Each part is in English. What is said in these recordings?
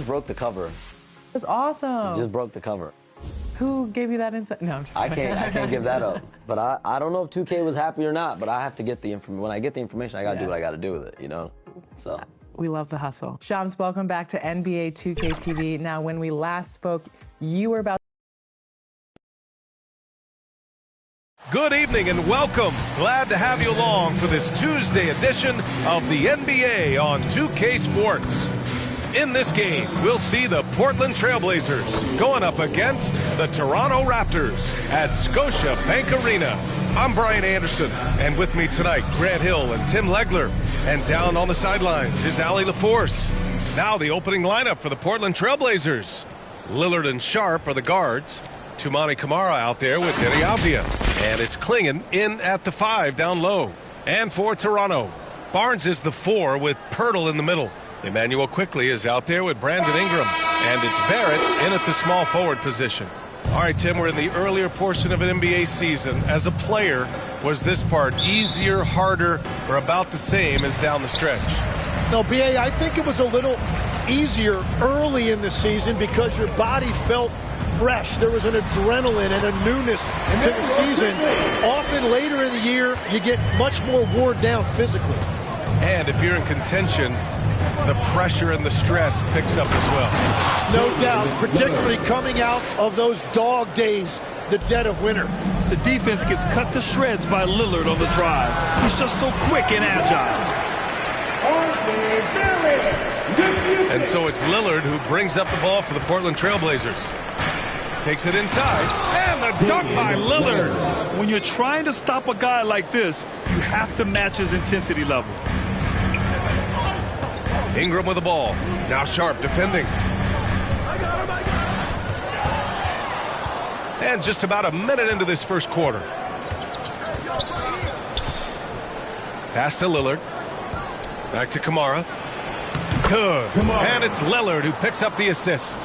just broke the cover. That's awesome. He just broke the cover. Who gave you that insight? No, I'm just kidding. I can't give that up. But I don't know if 2K was happy or not, but I have to get the information. When I get the information, I got to do what I got to do with it, you know? So. We love the hustle. Shams, welcome back to NBA 2K TV. Now, when we last spoke, you were about. Good evening and welcome. Glad to have you along for this Tuesday edition of the NBA on 2K Sports. In this game, we'll see the Portland Trailblazers going up against the Toronto Raptors at Scotiabank Arena. I'm Brian Anderson, and with me tonight, Grant Hill and Tim Legler. And down on the sidelines is Allie LaForce. Now the opening lineup for the Portland Trailblazers. Lillard and Sharp are the guards. Toumani Camara out there with Denny Avdia. And it's Klingon in at the 5 down low. And for Toronto, Barnes is the 4 with Pirtle in the middle. Emmanuel Quickley is out there with Brandon Ingram. And it's Barrett in at the small forward position. All right, Tim, we're in the earlier portion of an NBA season. As a player, was this part easier, harder, or about the same as down the stretch? No, B.A., I think it was a little easier early in the season because your body felt fresh. There was an adrenaline and a newness to the season. Often later in the year, you get much more worn down physically. And if you're in contention, the pressure and the stress picks up as well. No doubt, particularly coming out of those dog days, the dead of winter. The defense gets cut to shreds by Lillard on the drive. He's just so quick and agile. And so it's Lillard who brings up the ball for the Portland Trailblazers. Takes it inside, and the dunk by Lillard. When you're trying to stop a guy like this, you have to match his intensity level. Ingram with the ball. Now Sharp defending. And just about a minute into this first quarter. Pass to Lillard. Back to Camara. Good. And it's Lillard who picks up the assist.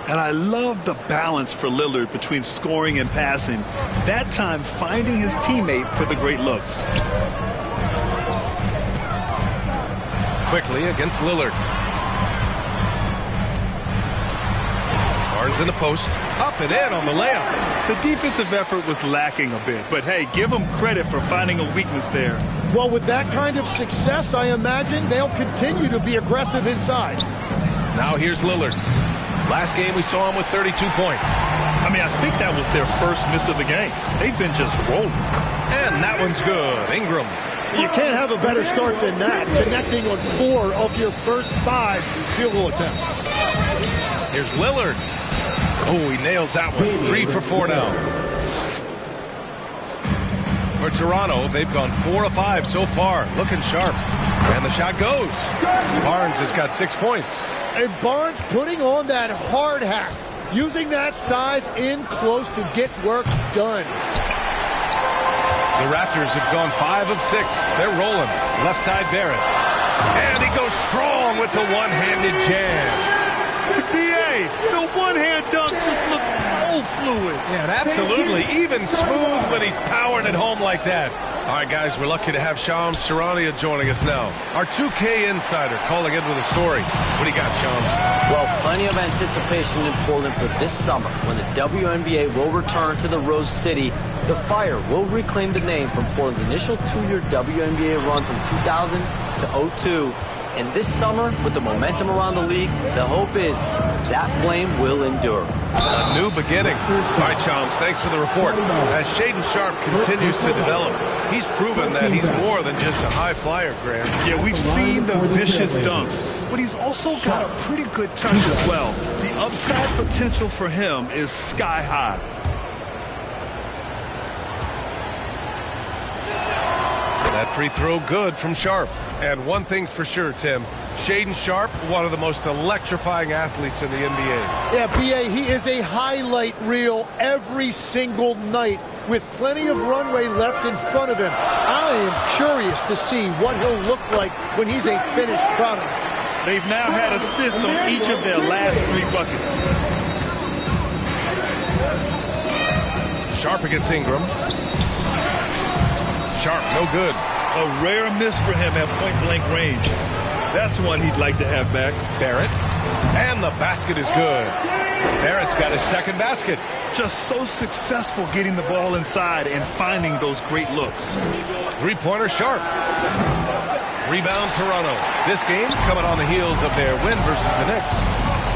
And I love the balance for Lillard between scoring and passing. That time finding his teammate for the great look. Quickly against Lillard. Barnes in the post. Up and in on the layup. The defensive effort was lacking a bit, but hey, give him credit for finding a weakness there. Well, with that kind of success, I imagine they'll continue to be aggressive inside. Now here's Lillard. Last game we saw him with 32 points. I mean, I think that was their first miss of the game. They've been just rolling. And that one's good. Ingram. You can't have a better start than that, connecting on 4 of your first 5 field goal attempts. Here's Lillard. Oh, he nails that one. 3 for 4 now. For Toronto, they've gone 4 of 5 so far. Looking sharp. And the shot goes. Barnes has got 6 points. And Barnes putting on that hard hat, using that size in close to get work done. The Raptors have gone 5 of 6. They're rolling. Left side Barrett. And he goes strong with the one-handed jam. B.A., the one-hand dunk just looks so fluid. Yeah, absolutely. Even smooth when he's powering it home like that. All right, guys, we're lucky to have Shams Charania joining us now. Our 2K insider calling in with a story. What do you got, Shams? Well, plenty of anticipation in Portland for this summer when the WNBA will return to the Rose City. The Fire will reclaim the name from Portland's initial 2-year WNBA run from 2000 to 2002. And this summer, with the momentum around the league, the hope is that flame will endure. A new beginning. All right, Shams, thanks for the report. As Shaedon Sharp continues to develop, he's proven that he's more than just a high flyer, Grant. Yeah, we've seen the vicious dunks, but he's also got a pretty good touch as well. The upside potential for him is sky high. That free throw good from Sharp. And one thing's for sure, Tim. Shaedon Sharp, one of the most electrifying athletes in the NBA. Yeah, B.A., he is a highlight reel every single night with plenty of runway left in front of him. I am curious to see what he'll look like when he's a finished product. They've now had assists on each of their last 3 buckets. Sharp against Ingram. Sharp, no good. A rare miss for him at point-blank range. That's one he'd like to have back. Barrett. And the basket is good. Barrett's got his second basket. Just so successful getting the ball inside and finding those great looks. Three-pointer sharp. Rebound Toronto. This game coming on the heels of their win versus the Knicks.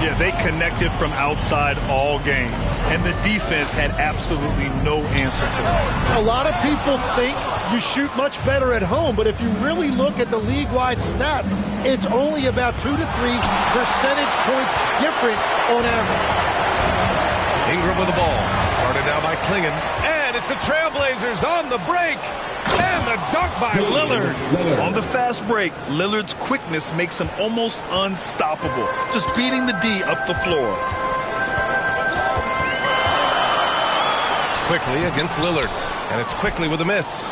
Yeah, they connected from outside all game, and the defense had absolutely no answer for them. A lot of people think you shoot much better at home, but if you really look at the league-wide stats, it's only about 2 to 3 percentage points different on average. Ingram with the ball. Guarded now by Klingon. And it's the Trailblazers on the break. And the dunk by Lillard. On the fast break, Lillard's quickness makes him almost unstoppable. Just beating the D up the floor. Quickly against Lillard. And it's quickly with a miss.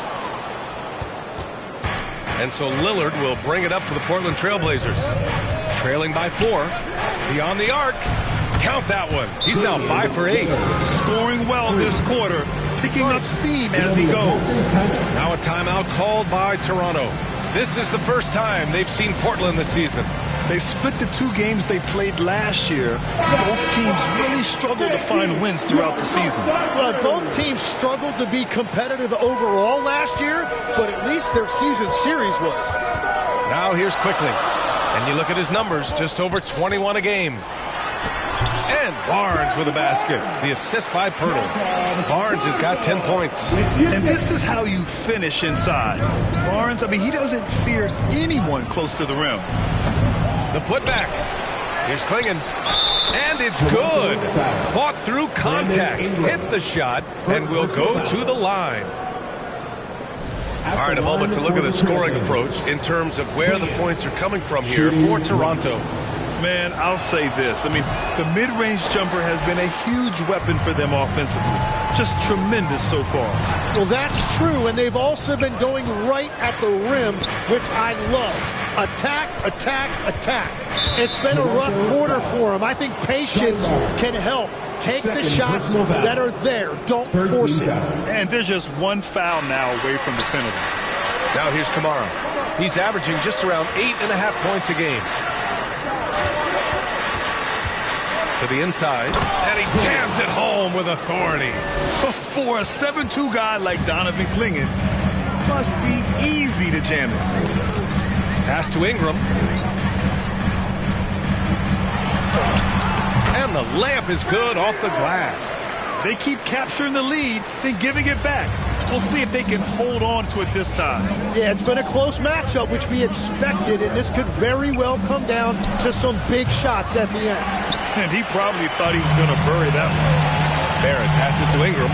And so Lillard will bring it up for the Portland Trailblazers. Trailing by 4. Beyond the arc. Count that one. He's now 5 for 8. Scoring well this quarter. Picking up steam as he goes. Now a timeout called by Toronto. This is the first time they've seen Portland this season. They split the 2 games they played last year. Both teams really struggled to find wins throughout the season. Well, both teams struggled to be competitive overall last year, but at least their season series was. Now here's Quickly. And you look at his numbers, just over 21 a game. And Barnes with a basket. The assist by Pirtle. Barnes has got 10 points. And this is how you finish inside. Barnes, I mean, he doesn't fear anyone close to the rim. The putback. Here's Klingon. And it's good. Fought through contact. Hit the shot and will go to the line. All right, a moment to look at the scoring approach in terms of where the points are coming from here for Toronto. Man, I'll say this. I mean, the mid-range jumper has been a huge weapon for them offensively. Just tremendous so far. Well, that's true, and they've also been going right at the rim, which I love. Attack, attack, attack. It's been a rough quarter for them. I think patience can help. Take the shots that are there. Don't force it. And there's just one foul now away from the penalty. Now here's Kamara. He's averaging just around 8.5 points a game. To the inside, and he jams it home with authority. For a 7'2" guy like Donovan Klingon, must be easy to jam it. Pass to Ingram. And the layup is good off the glass. They keep capturing the lead, then giving it back. We'll see if they can hold on to it this time. Yeah, it's been a close matchup, which we expected, and this could very well come down to some big shots at the end. And he probably thought he was going to bury that one. Barrett passes to Ingram.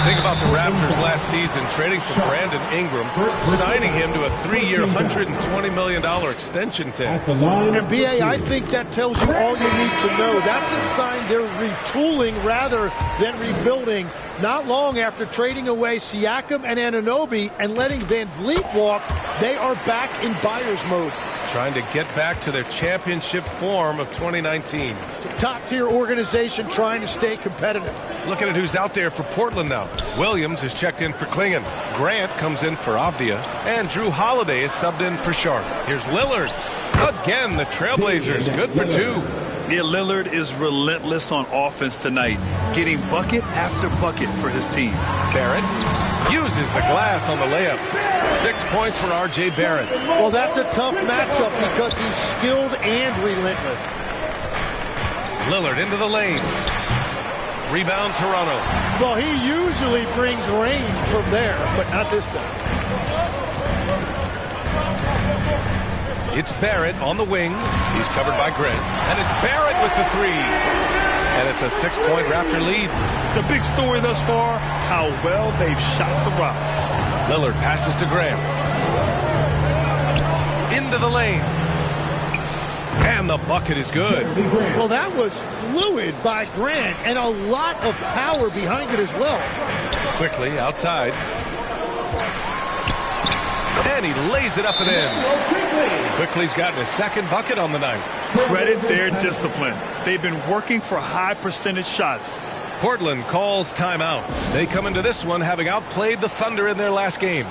Think about the Raptors last season trading for Brandon Ingram, signing him to a 3-year, $120 million extension tag. And B.A., I think that tells you all you need to know. That's a sign they're retooling rather than rebuilding. Not long after trading away Siakam and Anunoby and letting Van Vliet walk, they are back in buyer's mode. Trying to get back to their championship form of 2019. It's a top-tier organization trying to stay competitive. Looking at who's out there for Portland now. Williams is checked in for Klingon. Grant comes in for Avdia. And Drew Holiday is subbed in for Sharp. Here's Lillard. Again, the Trailblazers, good for 2. Yeah, Lillard is relentless on offense tonight, getting bucket after bucket for his team. Barrett uses the glass on the layup. 6 points for R.J. Barrett. Well, that's a tough matchup because he's skilled and relentless. Lillard into the lane. Rebound Toronto. Well, he usually brings rain from there, but not this time. It's Barrett on the wing. He's covered by Grant. And it's Barrett with the 3. And it's a 6-point Raptor lead. The big story thus far, how well they've shot the rock. Lillard passes to Grant. Into the lane. And the bucket is good. Well, that was fluid by Grant and a lot of power behind it as well. Quickly outside. And he lays it up and in. Quickly's gotten his second bucket on the night. Credit their discipline. They've been working for high percentage shots. Portland calls timeout. They come into this one having outplayed the Thunder in their last game.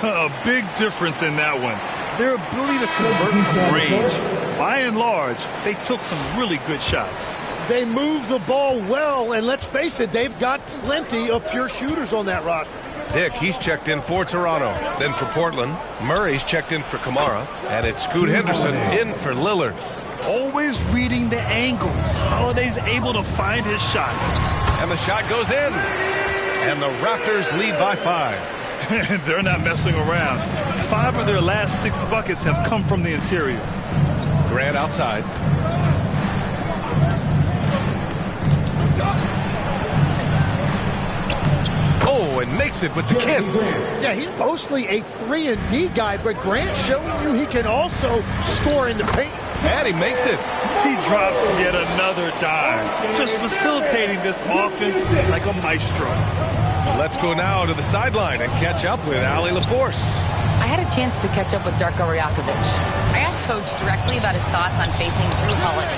A big difference in that one. their ability to convert from range. By and large, they took some really good shots. They move the ball well, and let's face it, they've got plenty of pure shooters on that roster. Dick, he's checked in for Toronto. Then for Portland, Murray's checked in for Kamara. And it's Scoot Henderson in for Lillard. Always reading the angles. Holiday's able to find his shot. And the shot goes in. And the Raptors lead by 5. They're not messing around. 5 of their last 6 buckets have come from the interior. Grant outside. Oh, and makes it with the kiss. Yeah, he's mostly a 3-and-D guy, but Grant's showing you he can also score in the paint. And he makes it. He drops yet another dime, just facilitating this offense like a maestro. Let's go now to the sideline and catch up with Allie LaForce. I had a chance to catch up with Darko Rajakovic. I asked Coach directly about his thoughts on facing Drew Holiday.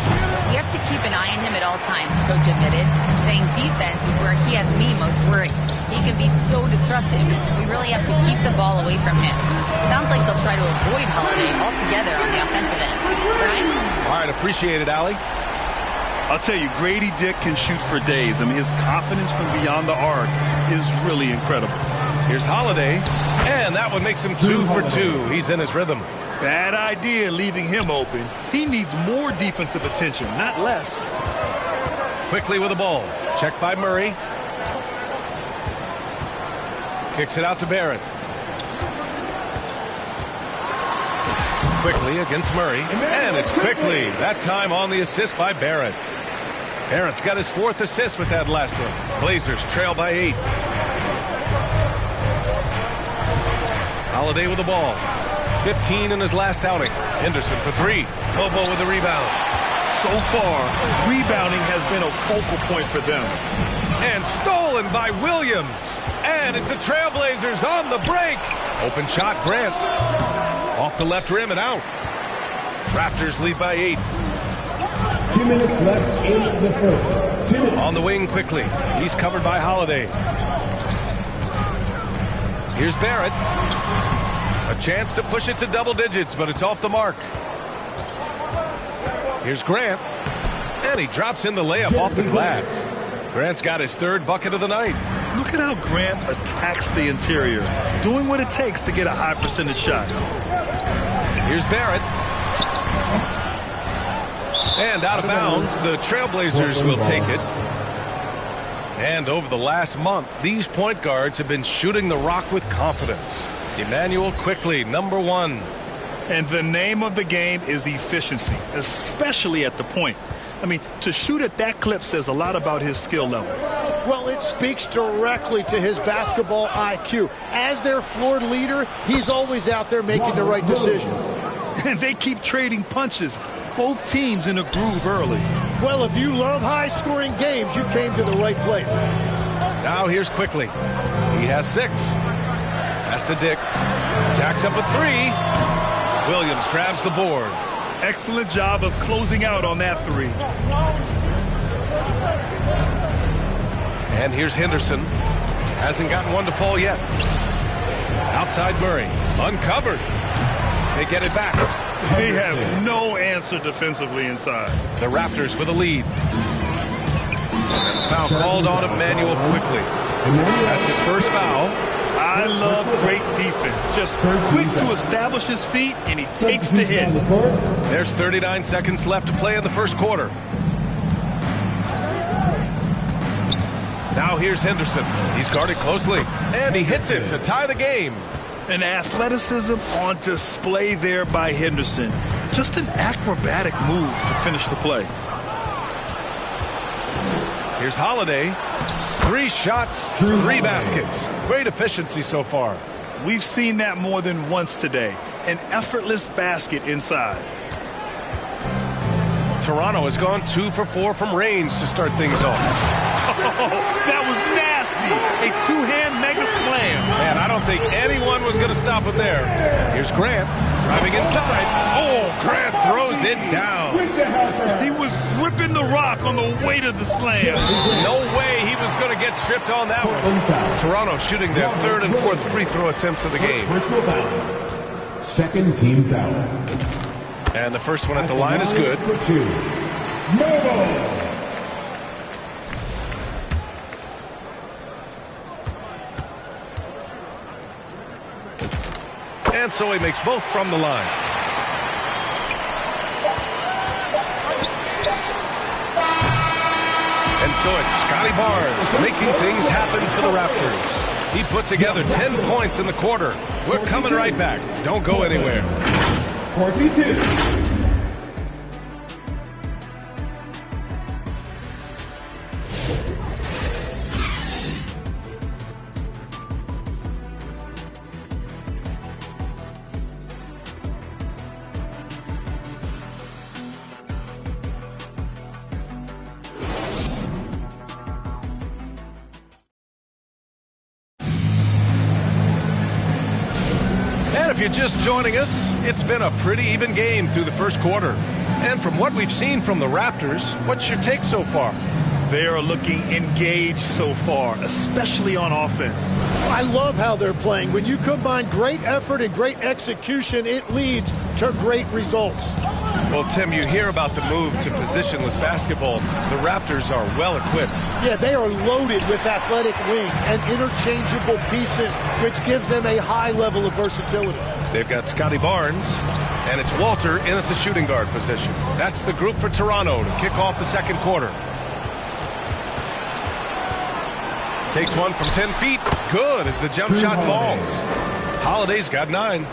We have to keep an eye on him at all times, Coach admitted, saying defense is where he has me most worried. He can be so disruptive. We really have to keep the ball away from him. Sounds like they'll try to avoid Holiday altogether on the offensive end. Brian? All right, appreciate it, Allie. I'll tell you, Grady Dick can shoot for days. I mean, his confidence from beyond the arc is really incredible. Here's Holiday, and that one makes him 2 for 2. He's in his rhythm. Bad idea leaving him open. He needs more defensive attention, not less. Quickly with the ball. Checked by Murray. Kicks it out to Barrett. Quickly against Murray, and it's Quickly. That time on the assist by Barrett. Barrett's got his 4th assist with that last one. Blazers trail by 8. Holiday with the ball. 15 in his last outing. Henderson for 3. Bobo with the rebound. So far, rebounding has been a focal point for them. And stolen by Williams. And it's the Trailblazers on the break. Open shot, Grant. Off the left rim and out. Raptors lead by 8. 2 minutes left in the first. 2 minutes. On the wing quickly. He's covered by Holiday. Here's Barrett. A chance to push it to double digits, but it's off the mark. Here's Grant. And he drops in the layup off the glass. Grant's got his 3rd bucket of the night. Look at how Grant attacks the interior, doing what it takes to get a high percentage shot. Here's Barrett. And out of bounds, the Trailblazers will take it. And over the last month, these point guards have been shooting the rock with confidence. Emmanuel Quickly, number 1. And the name of the game is efficiency, especially at the point. I mean, to shoot at that clip says a lot about his skill level. Well, it speaks directly to his basketball IQ. As their floor leader, he's always out there making the right decisions. And they keep trading punches. Both teams in a groove early. Well, if you love high-scoring games, you came to the right place. Now here's Quickly. He has 6. Pass to Dick. Jacks up a 3. Williams grabs the board. Excellent job of closing out on that 3. And here's Henderson. Hasn't gotten one to fall yet. Outside Murray. Uncovered. They get it back. They have no answer defensively inside. The Raptors with a lead. And a foul called on Emmanuel Quickly. That's his first foul. I love great defense. Just quick to establish his feet, and he takes the hit. There's 39 seconds left to play in the first quarter. Now here's Henderson. He's guarded closely, and he hits it to tie the game. An athleticism on display there by Henderson. Just an acrobatic move to finish the play. Here's Holiday. 3 shots, 3 baskets. Great efficiency so far. We've seen that more than once today. An effortless basket inside. Toronto has gone 2 for 4 from range to start things off. Oh, that was nasty. A 2-hand mega slam. Man, I don't think anyone was going to stop him there. Here's Grant driving inside. Oh, Grant throws it down. He was gripping the rock on the weight of the slam. No way he was going to get stripped on that one. Toronto shooting their 3rd and 4th free throw attempts of the game. Second team foul. And the first one at the line is good. For 2. Mobile. And so he makes both from the line. And so it's Scotty Barnes making things happen for the Raptors. He put together 10 points in the quarter. We're coming right back. Don't go anywhere. 42. If you're just joining us, it's been a pretty even game through the first quarter. And from what we've seen from the Raptors, what's your take so far? They are looking engaged so far, especially on offense. I love how they're playing. When you combine great effort and great execution, it leads to great results. Well, Tim, you hear about the move to positionless basketball. The Raptors are well equipped. Yeah, they are loaded with athletic wings and interchangeable pieces, which gives them a high level of versatility. They've got Scotty Barnes, and it's Walter in at the shooting guard position. That's the group for Toronto to kick off the second quarter. Takes one from 10 feet. Good as the jump shot falls. Holiday's got 9.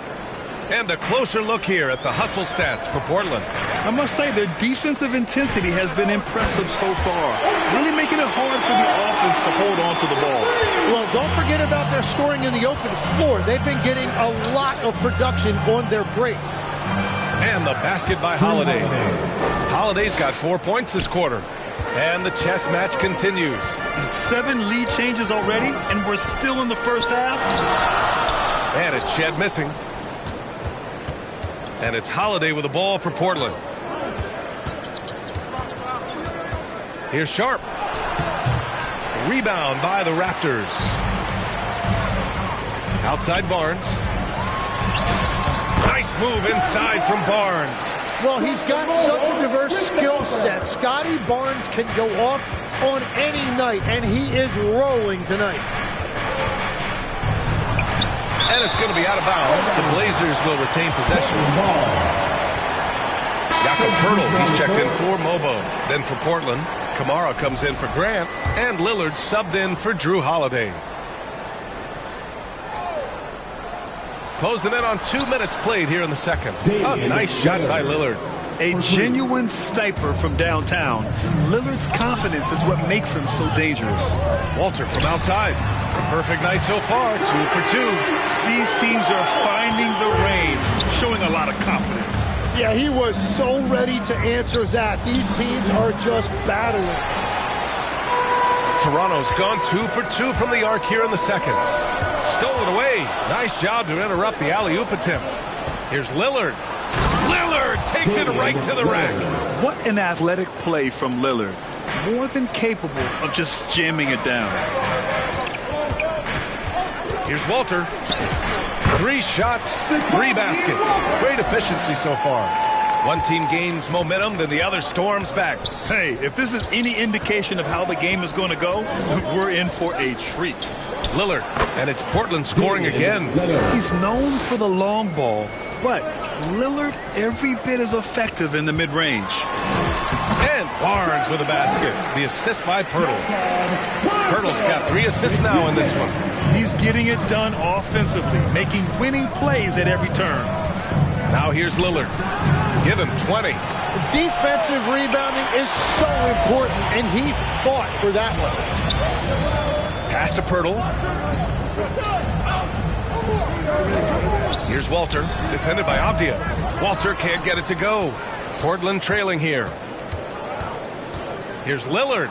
And a closer look here at the hustle stats for Portland. I must say their defensive intensity has been impressive so far, really making it hard for the offense to hold on to the ball. Well, don't forget about their scoring in the open floor. They've been getting a lot of production on their break. And the basket by Holiday. Holiday's got 4 points this quarter. And the chess match continues. 7 lead changes already, and we're still in the first half. And it's Shed missing. And it's Holiday with the ball for Portland. Here's Sharp. Rebound by the Raptors. Outside Barnes. Nice move inside from Barnes. Well, he's got such a diverse skill set. Scotty Barnes can go off on any night, and he is rolling tonight. And it's going to be out of bounds. The Blazers will retain possession. Jakob Poeltl, he's checked in for Mobo. Then for Portland, Kamara comes in for Grant, and Lillard subbed in for Drew Holiday. Closing in on 2 minutes played here in the second. A nice shot by Lillard. A genuine sniper from downtown. Lillard's confidence is what makes him so dangerous. Walter from outside. A perfect night so far, 2 for 2. These teams are finding the range, showing a lot of confidence. Yeah, he was so ready to answer that. These teams are just battling. Toronto's gone 2 for 2 from the arc here in the second. Stolen away. Nice job to interrupt the alley-oop attempt. Here's Lillard. Lillard takes it right to the rack. What an athletic play from Lillard. More than capable of just jamming it down. Here's Walter. 3 shots, 3 baskets. Great efficiency so far. One team gains momentum, then the other storms back. Hey, if this is any indication of how the game is going to go, we're in for a treat. Lillard, and it's Portland scoring again. He's known for the long ball, but Lillard every bit as effective in the mid-range. And Barnes with a basket. The assist by Poeltl. Poeltl's got 3 assists now in this one. He's getting it done offensively, making winning plays at every turn. Now here's Lillard. Give him 20. Defensive rebounding is so important, and he fought for that one. Pass to Poeltl. Here's Walter, defended by Avdia. Walter can't get it to go. Portland trailing here. Here's Lillard.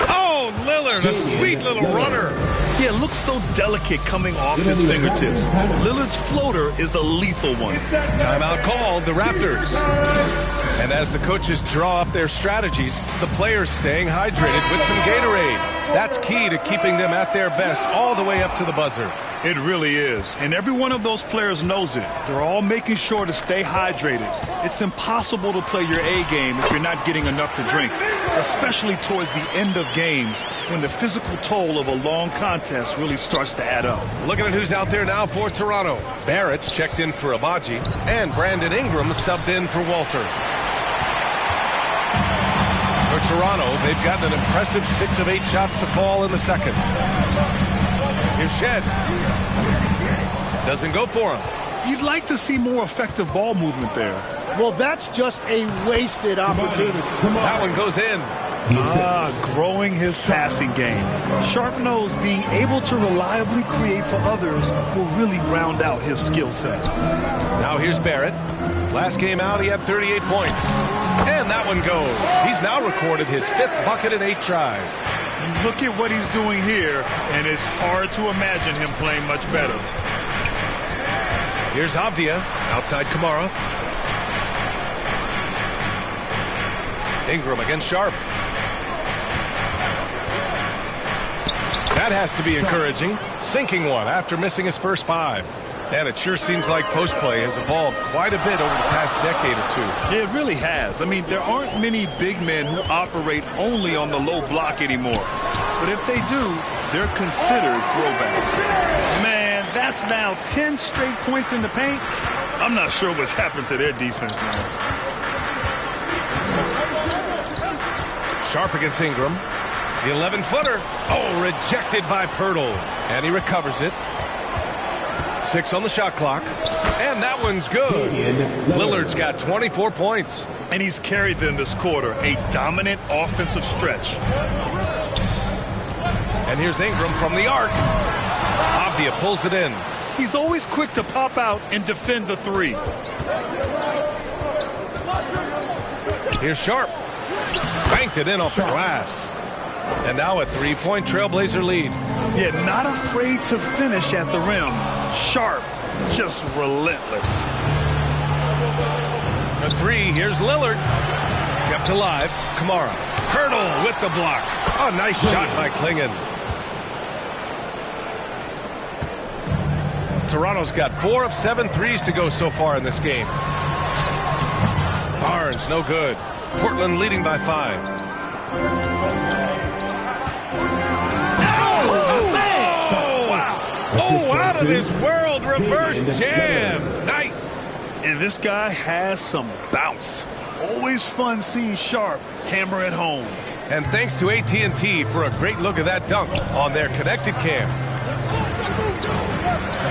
Oh, Lillard, a sweet little runner. Yeah, it looks so delicate coming off his fingertips. Lillard's floater is a lethal one. Timeout called, the Raptors. And as the coaches draw up their strategies, the players staying hydrated with some Gatorade. That's key to keeping them at their best all the way up to the buzzer. It really is. And every one of those players knows it. They're all making sure to stay hydrated. It's impossible to play your A game if you're not getting enough to drink, especially towards the end of games when the physical toll of a long contest really starts to add up. Looking at who's out there now for Toronto. Barrett's checked in for Abaji, and Brandon Ingram subbed in for Walter. For Toronto, they've gotten an impressive 6 of 8 shots to fall in the second. Here's Shed. Doesn't go for him. You'd like to see more effective ball movement there. Well, that's just a wasted opportunity. That one goes in. Growing his passing game. Sharp knows being able to reliably create for others will really round out his skill set. Now here's Barrett. Last game out, he had 38 points. And that one goes. He's now recorded his 5th bucket in 8 tries. Look at what he's doing here, and it's hard to imagine him playing much better. Here's Avdia, outside Kamara. Ingram against Sharp. That has to be encouraging. Sinking one after missing his first 5. And it sure seems like post play has evolved quite a bit over the past decade or two. It really has. I mean, there aren't many big men who operate only on the low block anymore. But if they do, they're considered throwbacks. Man, that's now 10 straight points in the paint. I'm not sure what's happened to their defense now. Sharp against Ingram. The 11-footer. Oh, rejected by Pirtle. And he recovers it. 6 on the shot clock. And that one's good. Lillard's got 24 points. And he's carried them this quarter. A dominant offensive stretch. And here's Ingram from the arc. Avdia pulls it in. He's always quick to pop out and defend the 3. Here's Sharp. Banked it in off the glass. And now a 3-point Trailblazer lead. Yeah, not afraid to finish at the rim. Sharp, just relentless. For 3, here's Lillard. Kept alive. Kamara. Hurdle with the block. Oh, nice shot by Klingon. Toronto's got 4 of 7 threes to go so far in this game. Barnes, no good. Portland leading by 5. Oh, out of this world, reverse jam. Nice. And this guy has some bounce. Always fun seeing Sharp hammer it home. And thanks to AT&T for a great look at that dunk on their connected cam.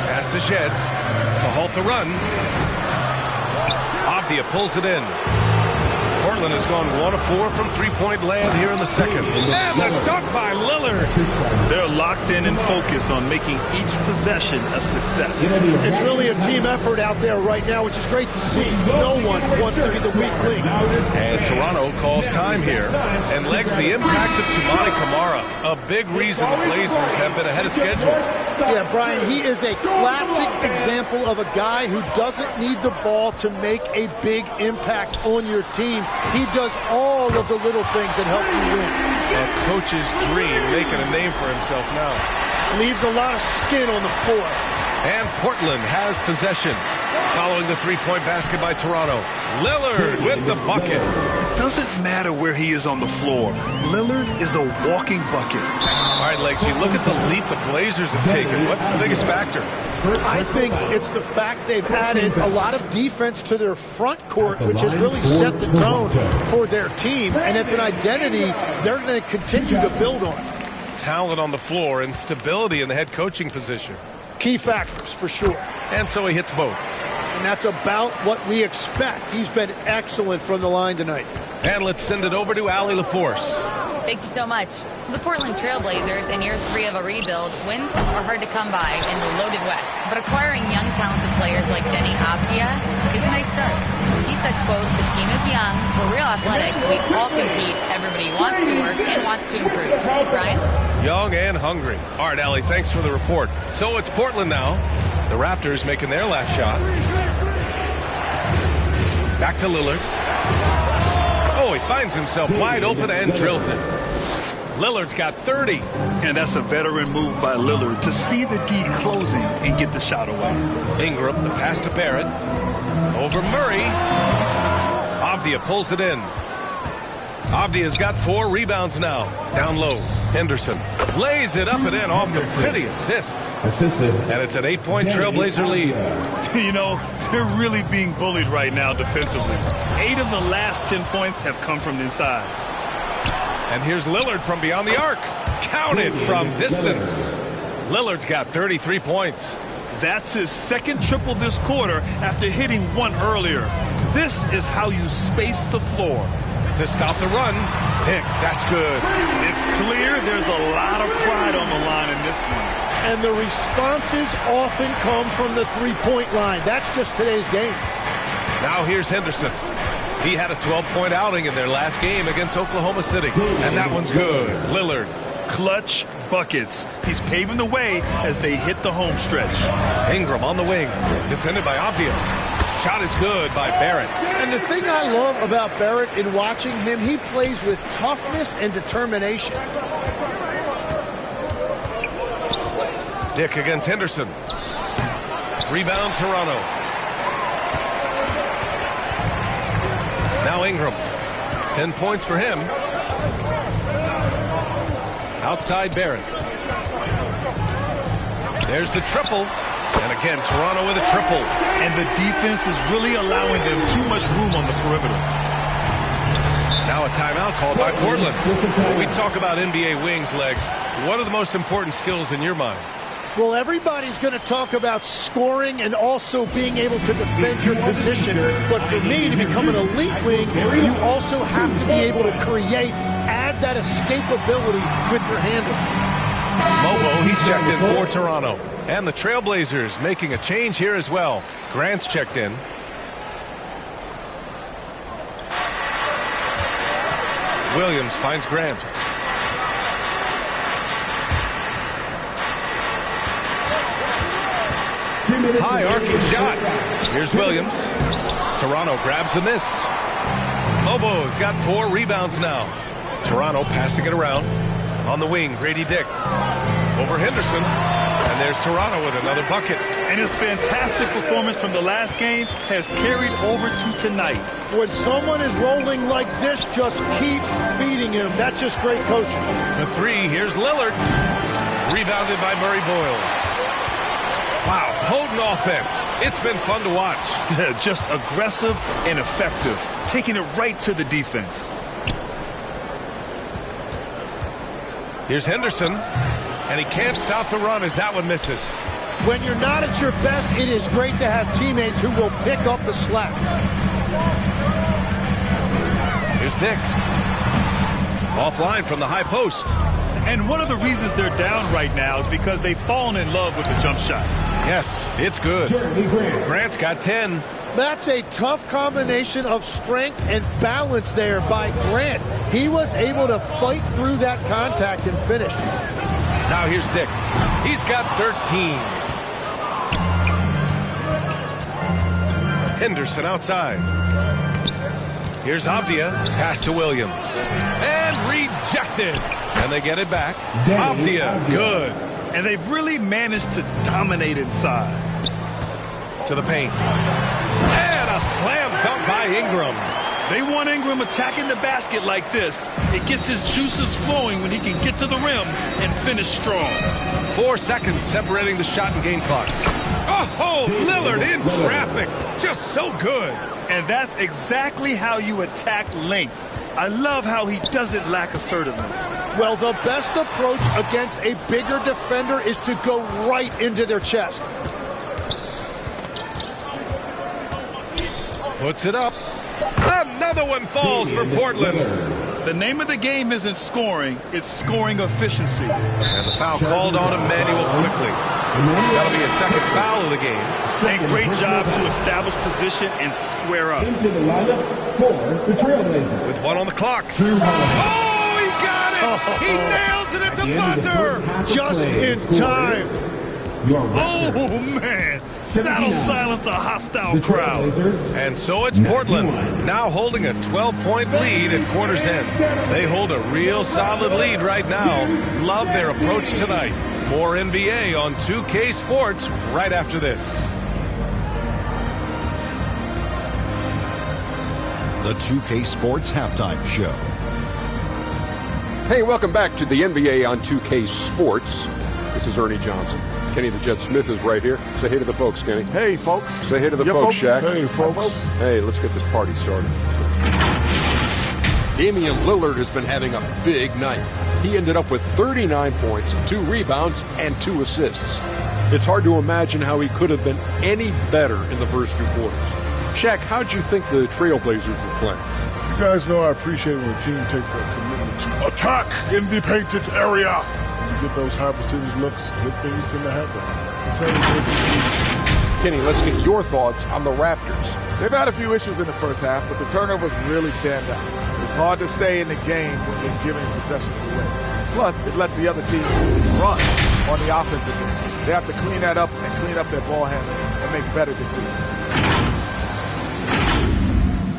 Pass to Shed to halt the run. Avdia pulls it in. Portland has gone 1 of 4 from 3-point land here in the second. And the dunk by Lillard. They're locked in and focused on making each possession a success. It's really a team effort out there right now, which is great to see. No one wants to be the weak link. And Toronto calls time here and legs the impact of Toumani Kamara. A big reason the Blazers have been ahead of schedule. Yeah, Brian, he is a classic example of a guy who doesn't need the ball to make a big impact on your team. He does all of the little things that help you win. A coach's dream, making a name for himself now. Leaves a lot of skin on the floor. And Portland has possession. Following the 3-point basket by Toronto. Lillard with the bucket. It doesn't matter where he is on the floor. Lillard is a walking bucket. All right, Legs, you look at the leap the Blazers have taken. What's the biggest factor? I think it's the fact they've added a lot of defense to their front court, which has really set the tone for their team. And it's an identity they're going to continue to build on. Talent on the floor and stability in the head coaching position. Key factors, for sure. And so he hits both. And that's about what we expect. He's been excellent from the line tonight. And let's send it over to Allie LaForce. Thank you so much. The Portland Trailblazers, in year 3 of a rebuild, wins are hard to come by in the loaded West. But acquiring young, talented players like Denny Avdia is a nice start. He said, quote, "The team is young, we're real athletic, we all compete, everybody wants to work and wants to improve." Brian? Young and hungry. All right, Allie, thanks for the report. So it's Portland now. The Raptors making their last shot. Back to Lillard. Oh, he finds himself wide open and drills it. Lillard's got 30. And that's a veteran move by Lillard to see the D closing and get the shot away. Ingram, the pass to Barrett. Over Murray. Avdia pulls it in. Avdia's got 4 rebounds now. Down low. Henderson lays it up and in off the pretty assist. And it's an 8-point Trailblazer lead. You know, they're really being bullied right now defensively. 8 of the last 10 points have come from the inside. And here's Lillard from beyond the arc. Counted from distance. Lillard's got 33 points. That's his second triple this quarter after hitting 1 earlier. This is how you space the floor. To stop the run, Dick, that's good. It's clear there's a lot of pride on the line in this one. And the responses often come from the three-point line. That's just today's game. Now here's Henderson. He had a 12-point outing in their last game against Oklahoma City. And that one's good. Lillard. Clutch buckets. He's paving the way as they hit the home stretch. Ingram on the wing. Defended by Avdia. Shot is good by Barrett. And the thing I love about Barrett in watching him, he plays with toughness and determination. Dick against Henderson. Rebound Toronto. Now Ingram. 10 points for him. Outside Barrett. There's the triple. And again, Toronto with a triple. And the defense is really allowing them too much room on the perimeter. Now a timeout called by Portland. When we talk about NBA wings, Legs, what are the most important skills in your mind? Well, everybody's going to talk about scoring and also being able to defend your position. But for me, to become an elite wing, you also have to be able to create, add that escapability with your handle. Mobo, he's checked in for Toronto. And the Trailblazers making a change here as well. Grant's checked in. Williams finds Grant. High arcing shot. Here's Williams. Toronto grabs the miss. Mobo's got 4 rebounds now. Toronto passing it around. On the wing, Grady Dick. Over Henderson. And there's Toronto with another bucket. And his fantastic performance from the last game has carried over to tonight. When someone is rolling like this, just keep feeding him. That's just great coaching. The 3, here's Lillard. Rebounded by Murray Boyles. Wow, potent offense. It's been fun to watch. Just aggressive and effective. Taking it right to the defense. Here's Henderson. And he can't stop the run as that one misses. When you're not at your best, it is great to have teammates who will pick up the slack. Here's Dick. Offline from the high post. And one of the reasons they're down right now is because they've fallen in love with the jump shot. Yes, it's good. Grant's got 10. That's a tough combination of strength and balance there by Grant. He was able to fight through that contact and finish. Now here's Dick. He's got 13. Henderson outside. Here's Avdia. Pass to Williams. And rejected. And they get it back. Avdia, good. And they've really managed to dominate inside. To the paint. And a slam dunk by Ingram. They want Ingram attacking the basket like this. It gets his juices flowing when he can get to the rim and finish strong. 4 seconds separating the shot and game clock. Oh, Lillard in traffic. Just so good. And that's exactly how you attack length. I love how he doesn't lack assertiveness. Well, the best approach against a bigger defender is to go right into their chest. Puts it up. Another one falls for Portland. The name of the game isn't scoring, it's scoring efficiency. And the foul called on Emmanuel quickly. That'll be a second foul of the game. A great job to establish position and square up. Into the lineup for the Trailblazers. With 1 on the clock. Oh, he got it! He nails it at the buzzer! Just in time. Oh, man. That'll silence a hostile crowd. And so it's Portland, now holding a 12-point lead at quarter's end. They hold a real solid lead right now. Love their approach tonight. More NBA on 2K Sports right after this. The 2K Sports Halftime Show. Hey, welcome back to the NBA on 2K Sports. This is Ernie Johnson. Kenny the Jet Smith is right here. Say hey to the folks, Kenny. Hey, folks. Say hey to the folks, Shaq. Hey, folks. Hey, let's get this party started. Damian Lillard has been having a big night. He ended up with 39 points, 2 rebounds, and 2 assists. It's hard to imagine how he could have been any better in the first 2 quarters. Shaq, how'd you think the Trailblazers were playing? You guys know I appreciate when a team takes a commitment to attack in the painted area. When you get those high percentage looks, good things tend to happen. That's how you do. Kenny, let's get your thoughts on the Raptors. They've had a few issues in the first half, but the turnovers really stand out. It's hard to stay in the game when you're giving possessions away. Plus, it lets the other team run on the offensive end. They have to clean that up and clean up their ball handling and make better decisions.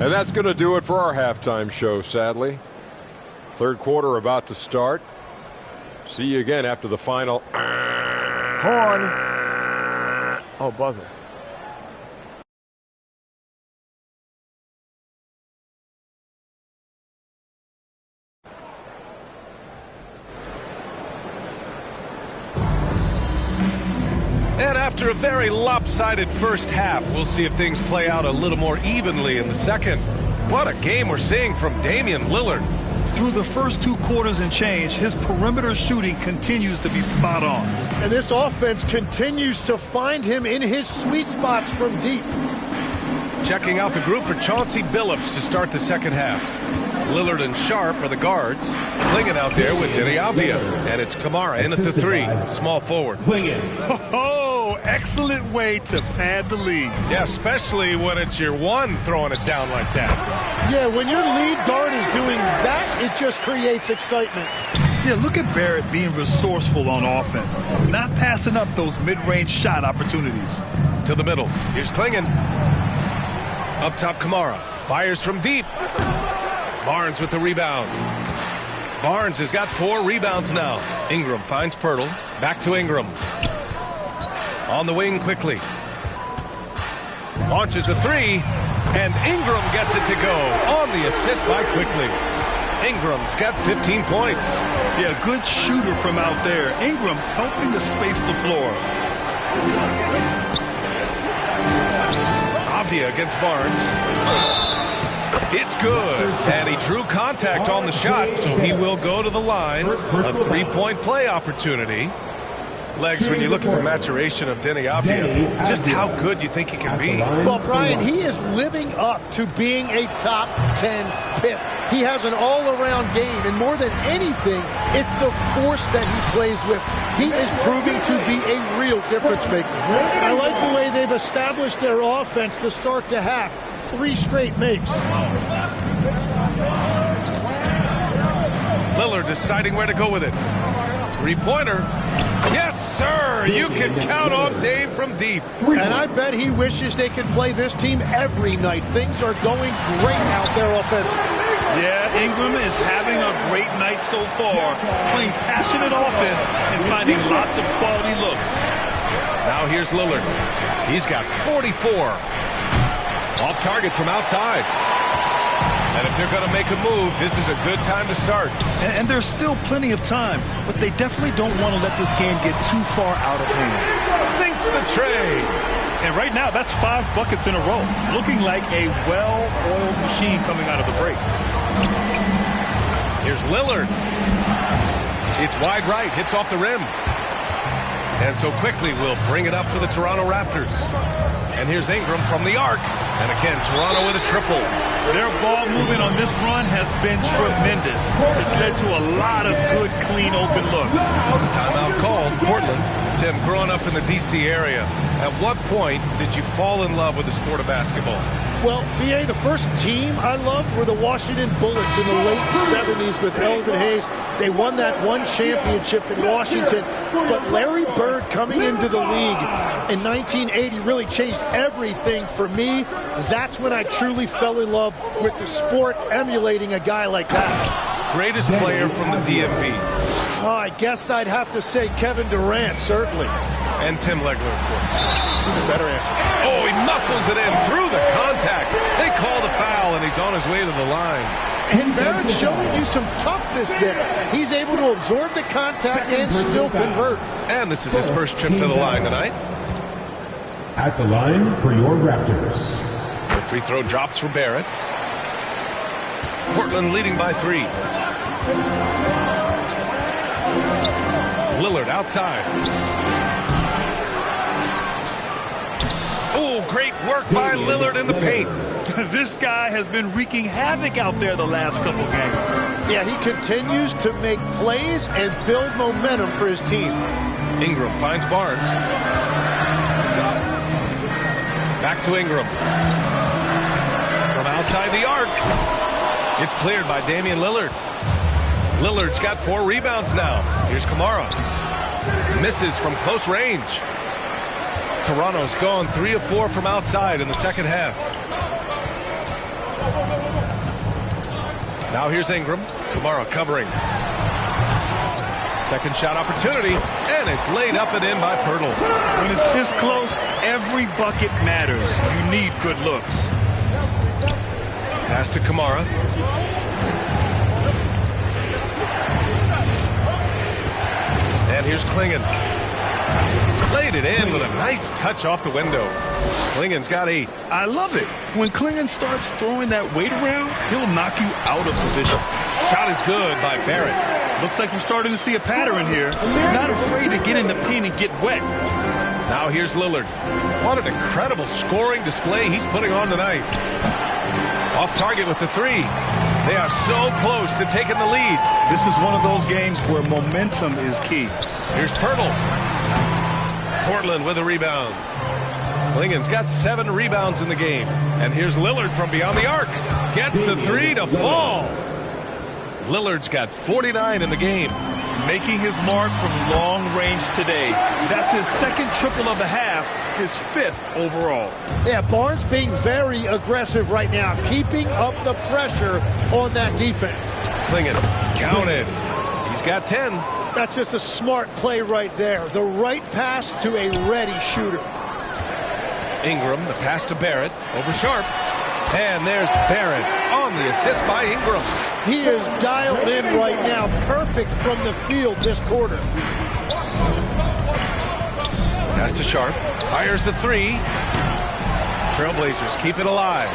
And that's going to do it for our halftime show, sadly. Third quarter about to start. See you again after the final. Horn. Oh, buzzer. And after a very lopsided first half, we'll see if things play out a little more evenly in the second. What a game we're seeing from Damian Lillard. Through the first 2 quarters and change, his perimeter shooting continues to be spot on. And this offense continues to find him in his sweet spots from deep. Checking out the group for Chauncey Billups to start the second half. Lillard and Sharp are the guards. Klingin out there with Denny Avdia. And it's Kamara in at the 3, small forward. Oh, excellent way to pad the lead. Yeah, especially when it's your one throwing it down like that. Yeah, when your lead guard is doing that, it just creates excitement. Yeah, look at Barrett being resourceful on offense, not passing up those mid-range shot opportunities. To the middle. Here's Klingin. Up top, Kamara. Fires from deep. Barnes with the rebound. Barnes has got 4 rebounds now. Ingram finds Pirtle. Back to Ingram. On the wing quickly. Launches a 3. And Ingram gets it to go. On the assist by Quickly. Ingram's got 15 points. Yeah, good shooter from out there. Ingram helping to space the floor. Avdia against Barnes. It's good. And he drew contact on the shot, so he will go to the line. A 3-point play opportunity. Legs, when you look at the maturation of Denny Avdia, just how good you think he can be. Well, Brian, he is living up to being a top 10 pick. He has an all-around game, and more than anything, it's the force that he plays with. He is proving to be a real difference maker. I like the way they've established their offense to start the half. 3 straight makes. Lillard deciding where to go with it. 3-pointer. Yes, sir. You can count on Dave from deep. And I bet he wishes they could play this team every night. Things are going great out there offensively. Yeah, Ingram is having a great night so far, playing passionate offense and finding lots of quality looks. Now here's Lillard. He's got 44. Off target from outside. And if they're going to make a move, this is a good time to start. And there's still plenty of time, but they definitely don't want to let this game get too far out of hand. Sinks the tray. And right now, that's 5 buckets in a row. Looking like a well-oiled machine coming out of the break. Here's Lillard. It's wide right, hits off the rim. And so Quickly will bring it up for the Toronto Raptors. And here's Ingram from the arc. And again, Toronto with a triple. Their ball movement on this run has been tremendous. It's led to a lot of good, clean, open looks. Timeout called. Portland. Tim, growing up in the D.C. area, at what point did you fall in love with the sport of basketball? Well, BA, the first team I loved were the Washington Bullets in the late 70s with Elvin Hayes. They won that one championship in Washington. But Larry Bird coming into the league in 1980 really changed everything for me. That's when I truly fell in love with the sport, emulating a guy like that. Greatest player from the DMV? Oh, I guess I'd have to say Kevin Durant, certainly. And Tim Legler, of course. Who's a better answer? Oh, he muscles it in through the contact. They call the foul, and he's on his way to the line. And Barrett's showing you some toughness there. He's able to absorb the contact and still convert. And this is his first trip to the line tonight. At the line for your Raptors. The free throw drops for Barrett. Portland leading by 3. Lillard outside. Oh, great work by Lillard in the paint. This guy has been wreaking havoc out there the last couple games. Yeah, he continues to make plays and build momentum for his team. Ingram finds Barnes. Back to Ingram. From outside the arc. It's cleared by Damian Lillard. Lillard's got 4 rebounds now. Here's Kamara. Misses from close range. Toronto's gone 3 of 4 from outside in the second half. Now here's Ingram. Kamara covering. Second shot opportunity, and it's laid up and in by Pirtle. When it's this close, every bucket matters. You need good looks. Pass to Kamara. And here's Klingon. Laid it in with a nice touch off the window. Klingon's got 8. I love it. When Klingon starts throwing that weight around, he'll knock you out of position. Shot is good by Barrett. Looks like we're starting to see a pattern here. Not afraid to get in the paint and get wet. Now here's Lillard. What an incredible scoring display he's putting on tonight. Off target with the 3. They are so close to taking the lead. This is one of those games where momentum is key. Here's Pirtle. Portland with a rebound. Klingon's got 7 rebounds in the game. And here's Lillard from beyond the arc. Gets the 3 to fall. Lillard's got 49 in the game. Making his mark from long range today. That's his second triple of the half, his 5th overall. Yeah, Barnes being very aggressive right now, keeping up the pressure on that defense. Klingon counted. He's got 10. That's just a smart play right there. The right pass to a ready shooter. Ingram, the pass to Barrett, over Sharp. And there's Barrett on the assist by Ingram. He is dialed in right now. Perfect from the field this quarter. Pass to Sharp. Fires the 3. Trailblazers keep it alive.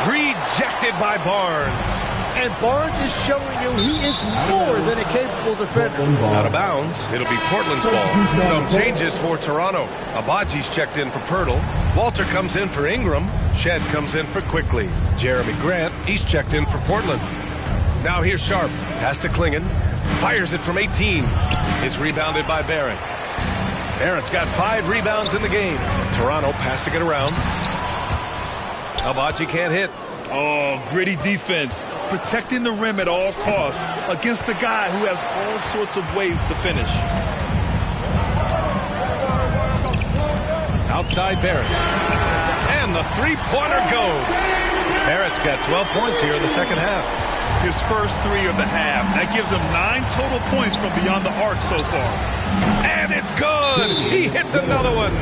Rejected by Barnes. And Barnes is showing you he is more than a capable defender. Out of bounds. It'll be Portland's ball. Some changes for Toronto. Abaji's checked in for Pirtle. Walter comes in for Ingram. Shed comes in for Quickly. Jeremy Grant, he's checked in for Portland. Now here's Sharp. Pass to Klingon. Fires it from 18. It's rebounded by Barrett. Barrett's got 5 rebounds in the game. Toronto passing it around. Abaji can't hit. Oh, gritty defense. Protecting the rim at all costs against a guy who has all sorts of ways to finish. Outside Barrett. And the 3-pointer goes. Barrett's got 12 points here in the second half. His first 3 of the half. That gives him 9 total points from beyond the arc so far. And it's good. He hits another one.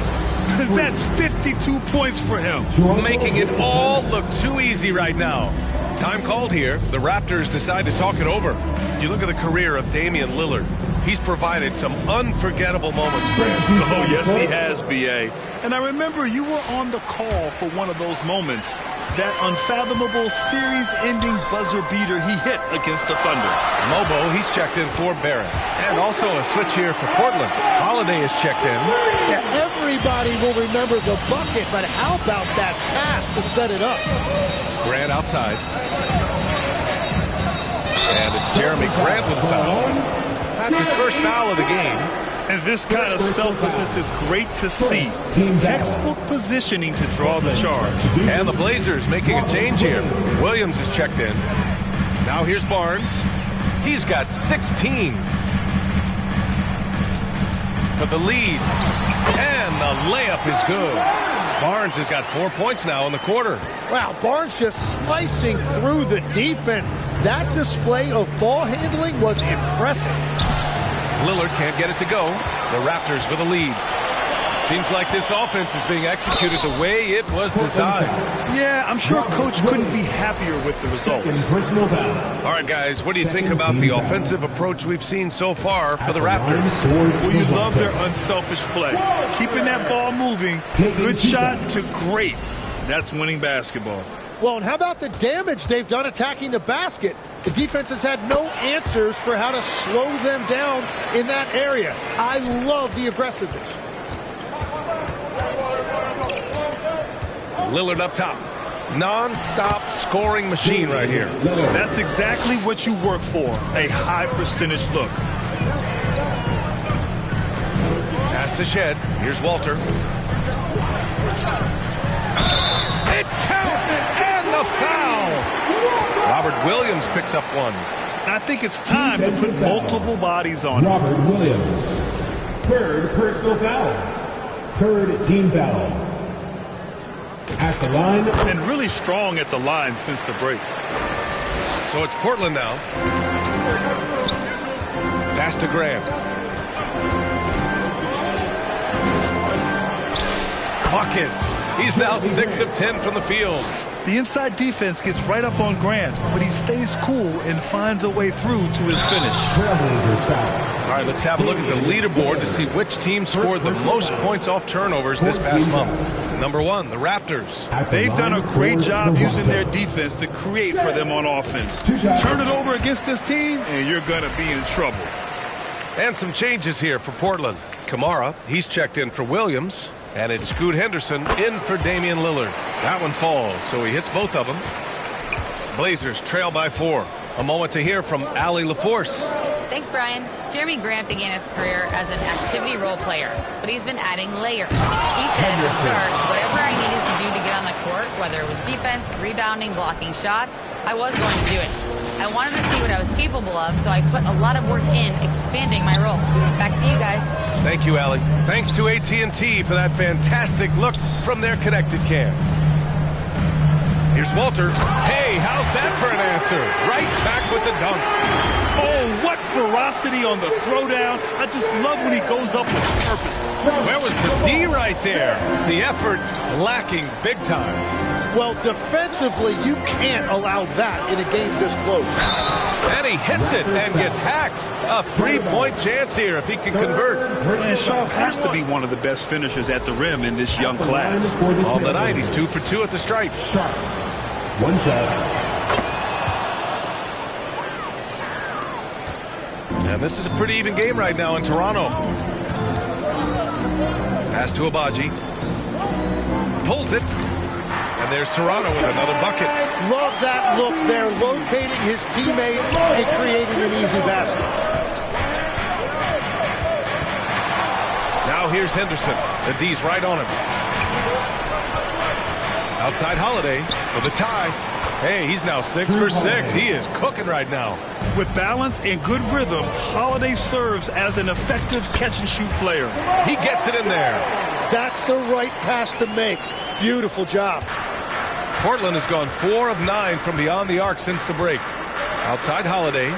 That's 52 points for him. Making it all look too easy right now. Time called here. The Raptors decide to talk it over. You look at the career of Damian Lillard. He's provided some unforgettable moments for him. Oh, yes, he has, B.A. And I remember you were on the call for one of those moments. that unfathomable series-ending buzzer beater he hit against the Thunder. Mobo, he's checked in for Barrett. And also a switch here for Portland. Holiday is checked in. Yeah, everybody will remember the bucket, but how about that pass to set it up? Grant outside. And it's Jeremy Grant with a foul. That's his first foul of the game. And this kind of selflessness is great to see. Textbook positioning to draw the charge. And the Blazers making a change here. Williams is checked in. Now here's Barnes. He's got 16 for the lead. And the layup is good. Barnes has got 4 points now in the quarter. Wow, Barnes just slicing through the defense. That display of ball handling was impressive. Lillard can't get it to go. The Raptors with a lead. Seems like this offense is being executed the way it was designed. Yeah, I'm sure Coach couldn't be happier with the results. All right, guys, what do you think about the offensive approach we've seen so far for the Raptors? Well, you love their unselfish play. Keeping that ball moving, good shot to great. That's winning basketball. Well, and how about the damage they've done attacking the basket? The defense has had no answers for how to slow them down in that area. I love the aggressiveness. Lillard up top. Non-stop scoring machine right here. That's exactly what you work for, a high percentage look. Pass to Shed. Here's Walter. It counts! And the foul! Robert Williams picks up one. I think it's time to put multiple bodies on Robert him. Williams. Third personal foul. Third team foul. At the line. And really strong at the line since the break. So it's Portland now. Pass to Graham. Buckets. He's now 6 of 10 from the field. The inside defense gets right up on Grant, but he stays cool and finds a way through to his finish. All right, let's have a look at the leaderboard to see which team scored the most points off turnovers this past month. Number 1, the Raptors. They've done a great job using their defense to create for them on offense. Turn it over against this team, and you're going to be in trouble. And some changes here for Portland. Kamara, he's checked in for Williams. And it's Scoot Henderson in for Damian Lillard. That one falls, so he hits both of them. Blazers trail by 4. A moment to hear from Allie LaForce. Thanks, Brian. Jeremy Grant began his career as an activity role player, but he's been adding layers. He said at the start, whatever I needed to do to get on the court, whether it was defense, rebounding, blocking shots, I was going to do it. I wanted to see what I was capable of, so I put a lot of work in expanding my role. Back to you guys. Thank you, Allie. Thanks to AT&T for that fantastic look from their connected cam. Here's Walter. Hey, how's that for an answer? Right back with the dunk. Oh, what ferocity on the throwdown. I just love when he goes up with purpose. Where was the D right there? The effort lacking big time. Well, defensively, you can't allow that in a game this close. And he hits it and gets hacked. A 3-point chance here if he can convert. And Sharp has to be one of the best finishers at the rim in this young class. On the night, he's 2 for 2 at the stripe. One shot. And this is a pretty even game right now in Toronto. Pass to Abaji. Pulls it. And there's Toronto with another bucket. Love that look there, locating his teammate and creating an easy basket. Now here's Henderson. The D's right on him. Outside Holiday for the tie. Hey, he's now 6 for 6. He is cooking right now. With balance and good rhythm, Holiday serves as an effective catch-and-shoot player. He gets it in there. That's the right pass to make. Beautiful job. Portland has gone 4 of 9 from beyond the arc since the break. Outside Holiday.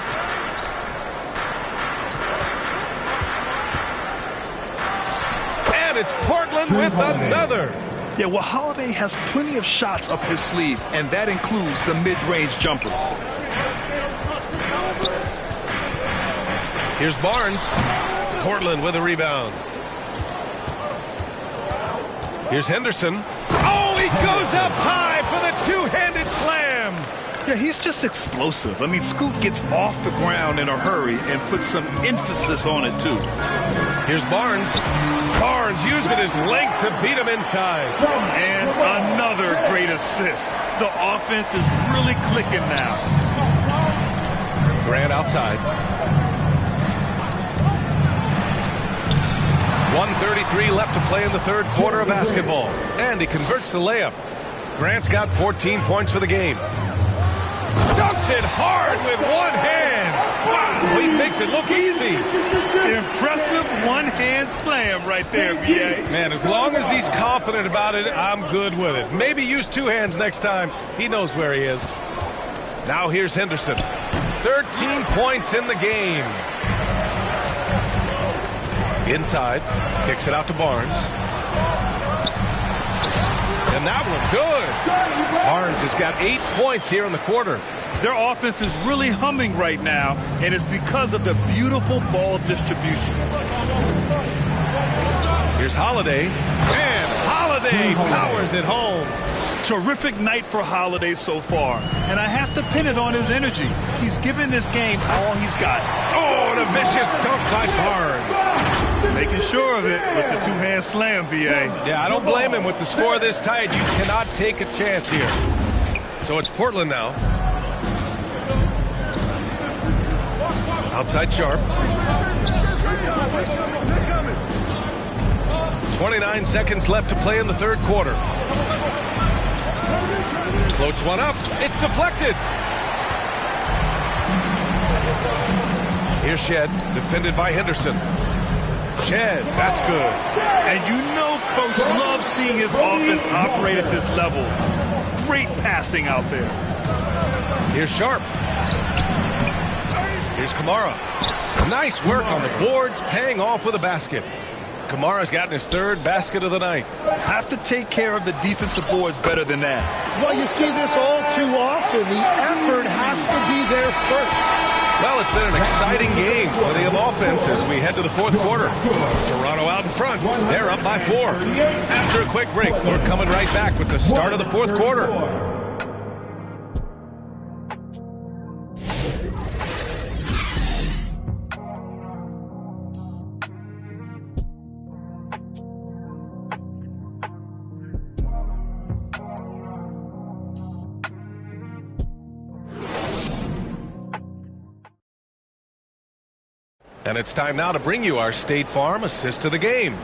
And it's Portland with another. Yeah, well, Holiday has plenty of shots up his sleeve, and that includes the mid-range jumper. Here's Barnes. Portland with a rebound. Here's Henderson. Oh, he goes up high for for the two-handed slam. Yeah, he's just explosive. I mean, Scoot gets off the ground in a hurry and puts some emphasis on it, too. Here's Barnes. Barnes using his length to beat him inside. And another great assist. The offense is really clicking now. Grant outside. 1:33 left to play in the third quarter of basketball. And he converts the layup. Grant's got 14 points for the game. Dunks it hard with one hand. Wow, he makes it look easy. Impressive one-hand slam right there, B.A. Man, as long as he's confident about it, I'm good with it. Maybe use two hands next time. He knows where he is. Now here's Henderson. 13 points in the game. Inside, kicks it out to Barnes. And that one good. Barnes has got 8 points here in the quarter. Their offense is really humming right now, and it's because of the beautiful ball distribution. Here's Holiday, and Holiday powers it home. Terrific night for Holiday so far, and I have to pin it on his energy. He's given this game all he's got. Oh, and a vicious dunk by Barnes. Making sure of it with the two-hand slam, B.A. Yeah, I don't blame him with the score this tight. You cannot take a chance here. So it's Portland now. Outside Sharp. 29 seconds left to play in the third quarter. Floats one up. It's deflected. Here's Shed, defended by Henderson. Shed, that's good. And you know Coach loves seeing his offense operate at this level. Great passing out there. Here's Sharp. Here's Kamara. Nice work on the boards, paying off with a basket. Kamara's gotten his third basket of the night. Have to take care of the defensive boards better than that. Well, you see this all too often. The effort has to be there first. Well, it's been an exciting game. Plenty of offense as we head to the fourth quarter. Toronto out in front. They're up by 4. After a quick break, we're coming right back with the start of the fourth quarter. And it's time now to bring you our State Farm assist of the game.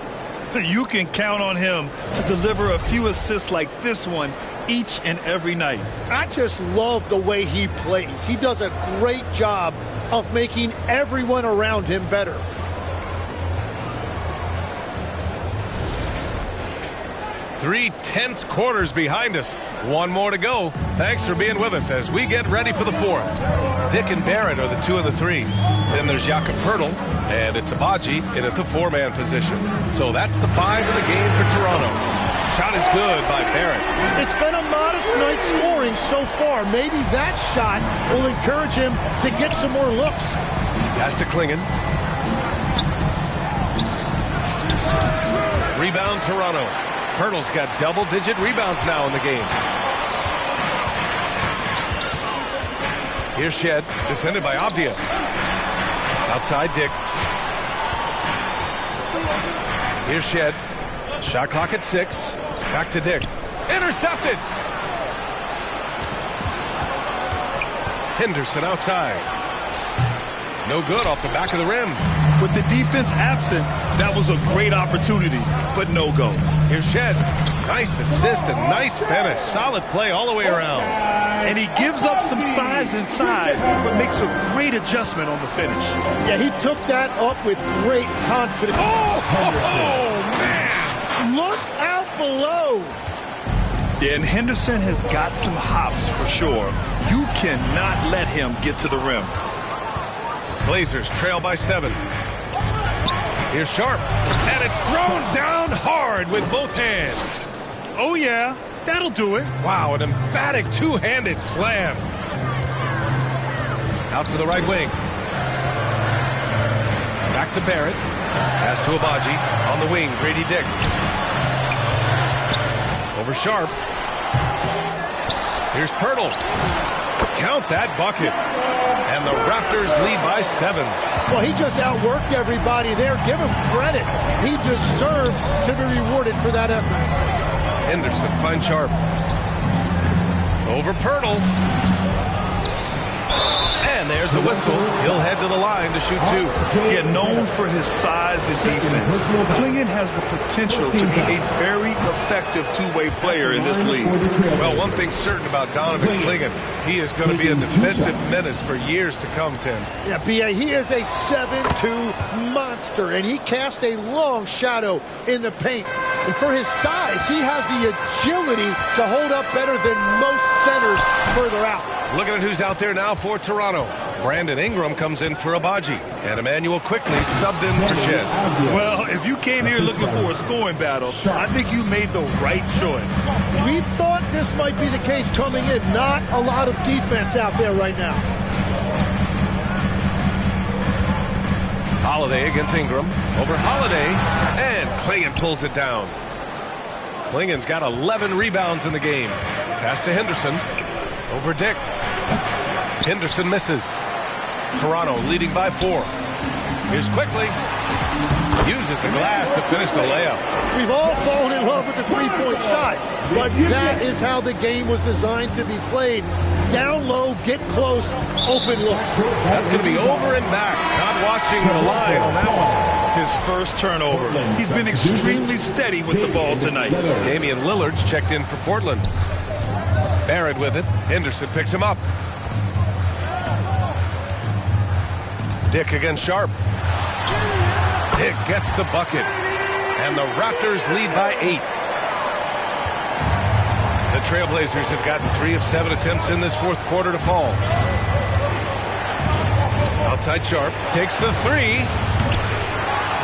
You can count on him to deliver a few assists like this one each and every night. I just love the way he plays. He does a great job of making everyone around him better. Three tense quarters behind us. One more to go. Thanks for being with us as we get ready for the fourth. Dick and Barrett are the 2 and the 3. Then there's Jakob Pertl, and it's Abaji in at the 4-man position. So that's the 5 in the game for Toronto. Shot is good by Barrett. It's been a modest night scoring so far. Maybe that shot will encourage him to get some more looks. Pass to Klingon. Rebound Toronto. Pertl's got double-digit rebounds now in the game. Here's Shed, defended by Abdia. Outside Dick. Here's Shed. Shot clock at 6. Back to Dick. Intercepted! Henderson outside. No good off the back of the rim. With the defense absent, that was a great opportunity, but no go. Here's Shed. Nice assist and nice finish. Solid play all the way around. And he gives up some size inside, but makes a great adjustment on the finish. Yeah, he took that up with great confidence. Oh man! Look out below. Yeah, and Henderson has got some hops for sure. You cannot let him get to the rim. Blazers trail by 7. Here's Sharp, and it's thrown down hard with both hands. Oh, yeah, that'll do it. Wow, an emphatic two-handed slam. Out to the right wing. Back to Barrett. Pass to Abaji. On the wing, Grady Dick. Over Sharp. Here's Pirtle. Count that bucket. And the Raptors lead by 7. Well, he just outworked everybody there. Give him credit. He deserved to be rewarded for that effort. Henderson finds Sharp. Over Pirtle. And there's a whistle. He'll head to the line to shoot 2. Yeah, known for his size and defense, Clingan has the potential to be a very effective two-way player in this league. Well, one thing's certain about Donovan Clingan. He is going to be a defensive menace for years to come, Tim. Yeah, B.A., he is a 7'2" monster, and he casts a long shadow in the paint. And for his size, he has the agility to hold up better than most centers further out. Looking at who's out there now for Toronto. Brandon Ingram comes in for Abaji, and Emmanuel quickly subbed in for Shed. Well, if you came here looking for a scoring battle, I think you made the right choice. We thought this might be the case coming in. Not a lot of defense out there right now. Holiday against Ingram. Over Holiday, and Clingan pulls it down. Clingan's got 11 rebounds in the game. Pass to Henderson. Over Dick. Henderson misses. Toronto leading by 4. Here's quickly. Uses the glass to finish the layup. We've all fallen in love with the three-point shot, but that is how the game was designed to be played. Down low, get close, open looks. That's going to be over and back. Not watching the line on that one. His first turnover. He's been extremely steady with the ball tonight. Damian Lillard's checked in for Portland. Barrett with it. Henderson picks him up. Dick against Sharp. Dick gets the bucket. And the Raptors lead by 8. The Trailblazers have gotten 3 of 7 attempts in this fourth quarter to fall. Outside Sharp. Takes the 3.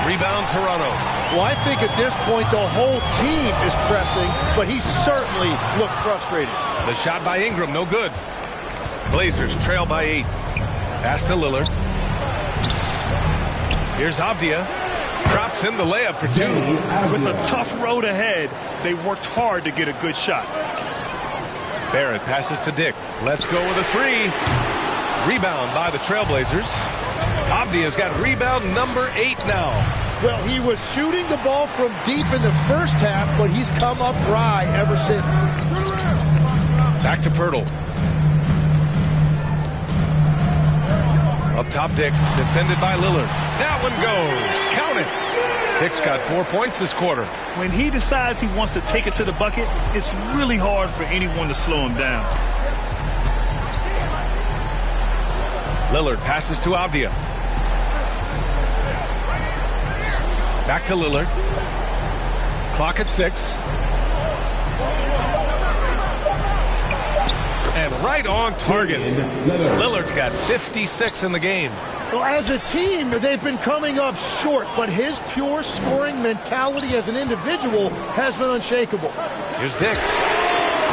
Rebound Toronto. Well, I think at this point the whole team is pressing, but he certainly looks frustrated. The shot by Ingram, no good. Blazers trail by 8. Pass to Lillard. Here's Avdia. Drops in the layup for 2. With a tough road ahead, they worked hard to get a good shot. Barrett passes to Dick. Let's go with a 3. Rebound by the Trailblazers. Avdia's got rebound number 8 now. Well, he was shooting the ball from deep in the first half, but he's come up dry ever since. Back to Pirtle. Up top, Dick. Defended by Lillard. That one goes. Count it. Dick's got 4 points this quarter. When he decides he wants to take it to the bucket, it's really hard for anyone to slow him down. Lillard passes to Avdia. Back to Lillard. Clock at 6. And right on target. Lillard's got 56 in the game. Well, as a team, they've been coming up short, but his pure scoring mentality as an individual has been unshakable. Here's Dick.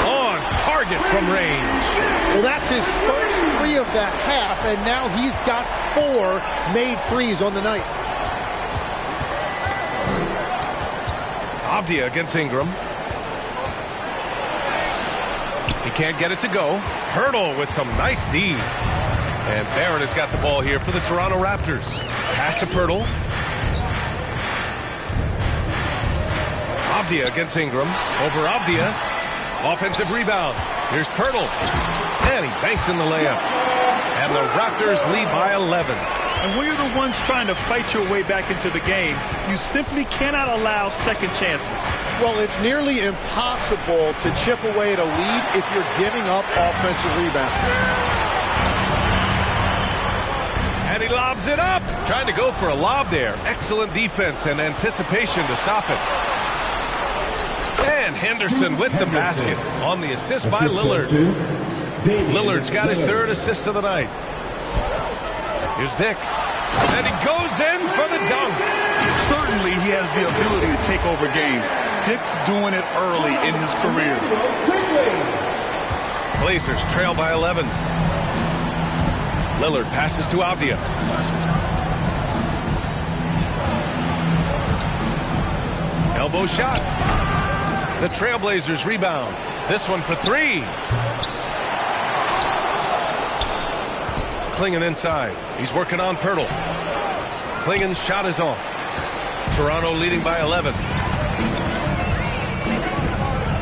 On target from range. Well, that's his first 3 of the half, and now he's got 4 made threes on the night. Avdia against Ingram. He can't get it to go. Hurdle with some nice D. And Barrett has got the ball here for the Toronto Raptors. Pass to Pirtle. Avdia against Ingram. Over Avdia. Offensive rebound. Here's Pirtle. And he banks in the layup. And the Raptors lead by 11. And when you're the ones trying to fight your way back into the game, you simply cannot allow second chances. Well, it's nearly impossible to chip away at a lead if you're giving up offensive rebounds. And he lobs it up. Trying to go for a lob there. Excellent defense and anticipation to stop it. And Henderson with the basket on the assist by Lillard. Lillard's got his 3rd assist of the night. Here's Dick. And he goes in for the dunk. Certainly he has the ability to take over games. Dick's doing it early in his career. Blazers trail by 11. Lillard passes to Avdia. Elbow shot. The Trailblazers rebound. This one for 3. Klingon inside. He's working on Pirtle. Klingon's shot is off. Toronto leading by 11.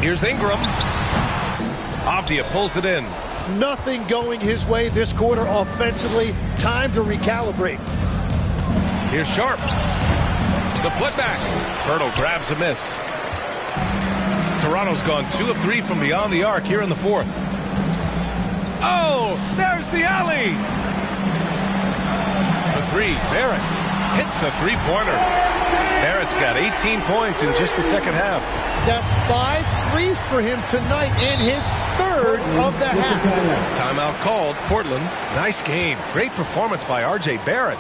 Here's Ingram. Avdia pulls it in. Nothing going his way this quarter offensively. Time to recalibrate. Here's Sharp. The putback. Pirtle grabs a miss. Toronto's gone 2 of 3 from beyond the arc here in the fourth. Oh, there's the alley. The three, Barrett hits a three-pointer. Barrett's got 18 points in just the second half. That's 5 threes for him tonight in his third of the half. Timeout called. Portland, nice game. Great performance by R.J. Barrett.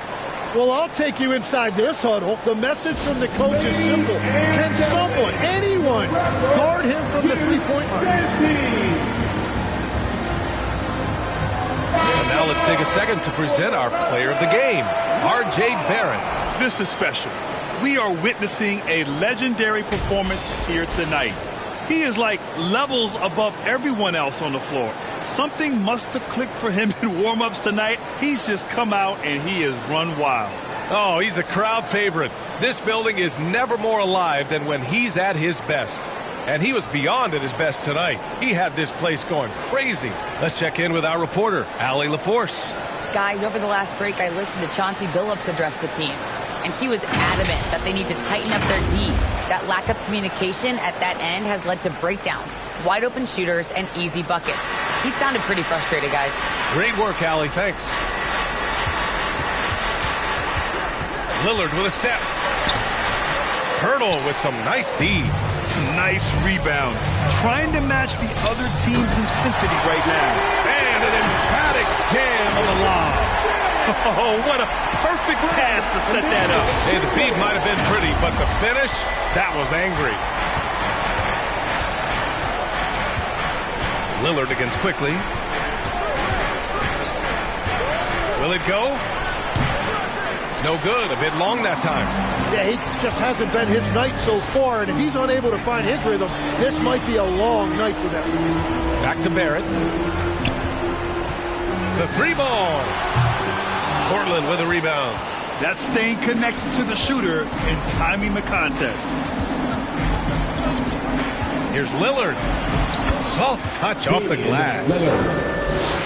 Well, I'll take you inside this huddle. The message from the coach is simple. Can someone, anyone, guard him from the three-point line? And now let's take a second to present our player of the game, R.J. Barrett. This is special. We are witnessing a legendary performance here tonight. He is like levels above everyone else on the floor. Something must have clicked for him in warm-ups tonight. He's just come out and he has run wild. Oh, he's a crowd favorite. This building is never more alive than when he's at his best. And he was beyond at his best tonight. He had this place going crazy. Let's check in with our reporter, Allie LaForce. Guys, over the last break, I listened to Chauncey Billups address the team. And he was adamant that they need to tighten up their D. That lack of communication at that end has led to breakdowns, wide open shooters, and easy buckets. He sounded pretty frustrated, guys. Great work, Allie. Thanks. Lillard with a step. Pirtle with some nice D. Nice rebound. Trying to match the other team's intensity right now. And an emphatic jam on the lob. Oh, what a perfect pass to set that up. Hey, the feed might have been pretty, but the finish, that was angry. Lillard against quickly. Will it go? No good. A bit long that time. Yeah, he just hasn't been his night so far, and if he's unable to find his rhythm, this might be a long night for them. Back to Barrett. The three ball. Portland with a rebound. That's staying connected to the shooter and timing the contest. Here's Lillard. Soft touch off the glass.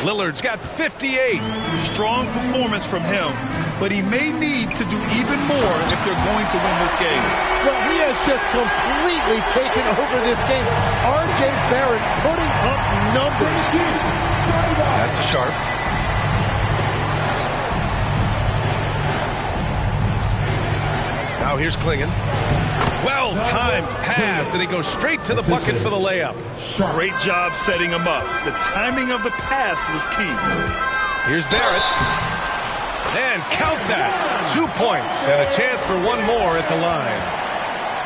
Lillard's got 58. Strong performance from him, but he may need to do even more if they're going to win this game. Well, he has just completely taken over this game. R.J. Barrett putting up numbers. That's to Sharp. Now here's Klingon. Well-timed pass, and he goes straight to the bucket for the layup. Great job setting him up. The timing of the pass was key. Here's Barrett. And count that. 2 points and a chance for one more at the line.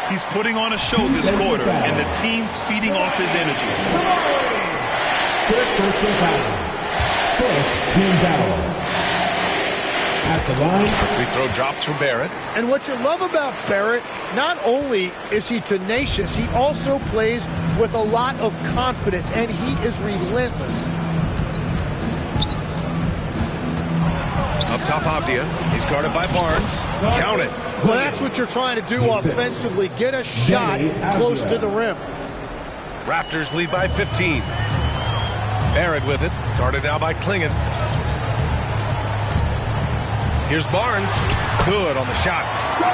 He's putting on a show this quarter, and the team's feeding off his energy. First team foul. At the line. Free throw drops for Barrett. And what you love about Barrett, not only is he tenacious, he also plays with a lot of confidence, and he is relentless. Up top, Avdia. He's guarded by Barnes. Count it. Well, that's what you're trying to do offensively. Get a shot close to the rim. Raptors lead by 15. Barrett with it. Guarded now by Klingon. Here's Barnes. Good on the shot.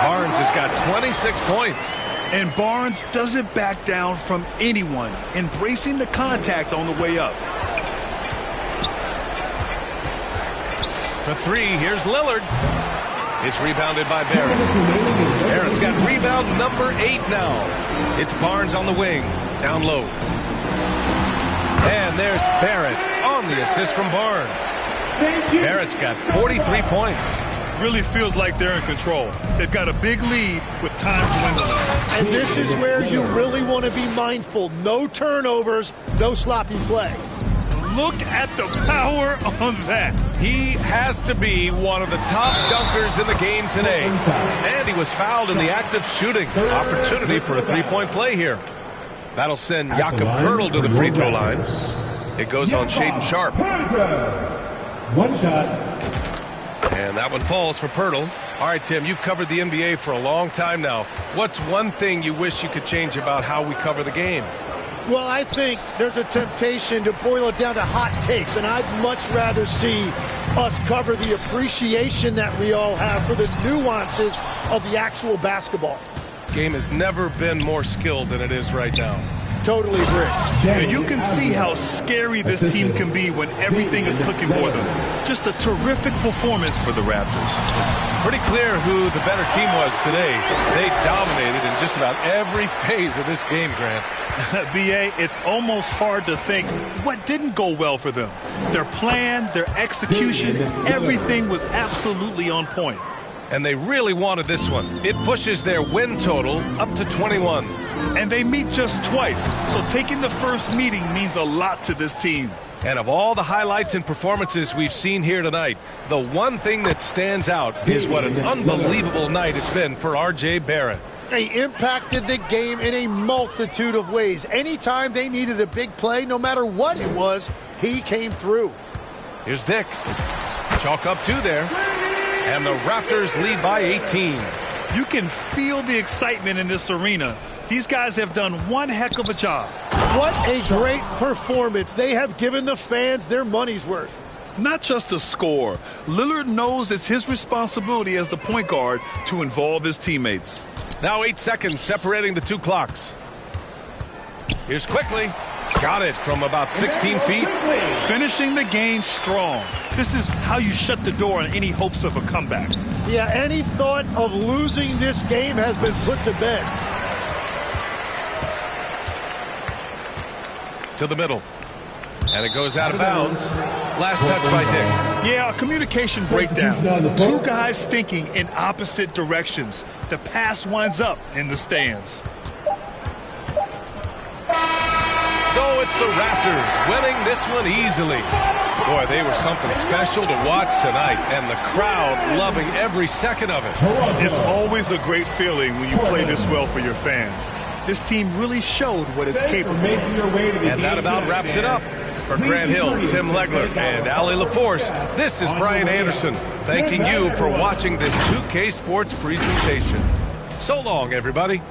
Barnes has got 26 points. And Barnes doesn't back down from anyone, embracing the contact on the way up. For three, here's Lillard. It's rebounded by Barrett. Barrett's got rebound number 8 now. It's Barnes on the wing, down low. And there's Barrett on the assist from Barnes. Barrett's got 43 points. Really feels like they're in control. They've got a big lead with time to win the league. And this is where you really want to be mindful. No turnovers, no sloppy play. Look at the power on that. He has to be one of the top dunkers in the game today. And he was fouled in the act of shooting. Opportunity for a three-point play here. That'll send Jakob Poeltl to the free throw line. It goes on Shaedon Sharpe. One shot. And that one falls for Pirtle. All right, Tim, you've covered the NBA for a long time now. What's one thing you wish you could change about how we cover the game? Well, I think there's a temptation to boil it down to hot takes, and I'd much rather see us cover the appreciation that we all have for the nuances of the actual basketball. Game has never been more skilled than it is right now. Totally agree. And you can see how scary this team can be when everything is clicking for them. Just a terrific performance for the Raptors. Pretty clear who the better team was today. They dominated in just about every phase of this game, Grant. B.A., it's almost hard to think what didn't go well for them. Their plan, their execution, everything was absolutely on point. And they really wanted this one. It pushes their win total up to 21. And they meet just twice, so taking the first meeting means a lot to this team. And of all the highlights and performances we've seen here tonight, the one thing that stands out is what an unbelievable night it's been for R.J. Barrett. He impacted the game in a multitude of ways. Anytime they needed a big play, no matter what it was, he came through. Here's Dick. Chalk up 2 there. And the Raptors lead by 18. You can feel the excitement in this arena. These guys have done one heck of a job. What a great performance. They have given the fans their money's worth. Not just a score. Lillard knows it's his responsibility as the point guard to involve his teammates. Now 8 seconds separating the 2 clocks. Here's Quickly. Got it from about 16 feet. Finishing the game strong. This is how you shut the door on any hopes of a comeback. Yeah, any thought of losing this game has been put to bed. To the middle. And it goes out of bounds. Last touch by Dick. Yeah, a communication breakdown. 2 guys thinking in opposite directions. The pass winds up in the stands. So it's the Raptors winning this one easily. Boy, they were something special to watch tonight, and the crowd loving every second of it. It's always a great feeling when you play this well for your fans. This team really showed what it's capable of. And that about wraps it up. For Grant Hill, Tim Legler, and Ali LaForce, this is Brian Anderson, thanking you for watching this 2K Sports presentation. So long, everybody.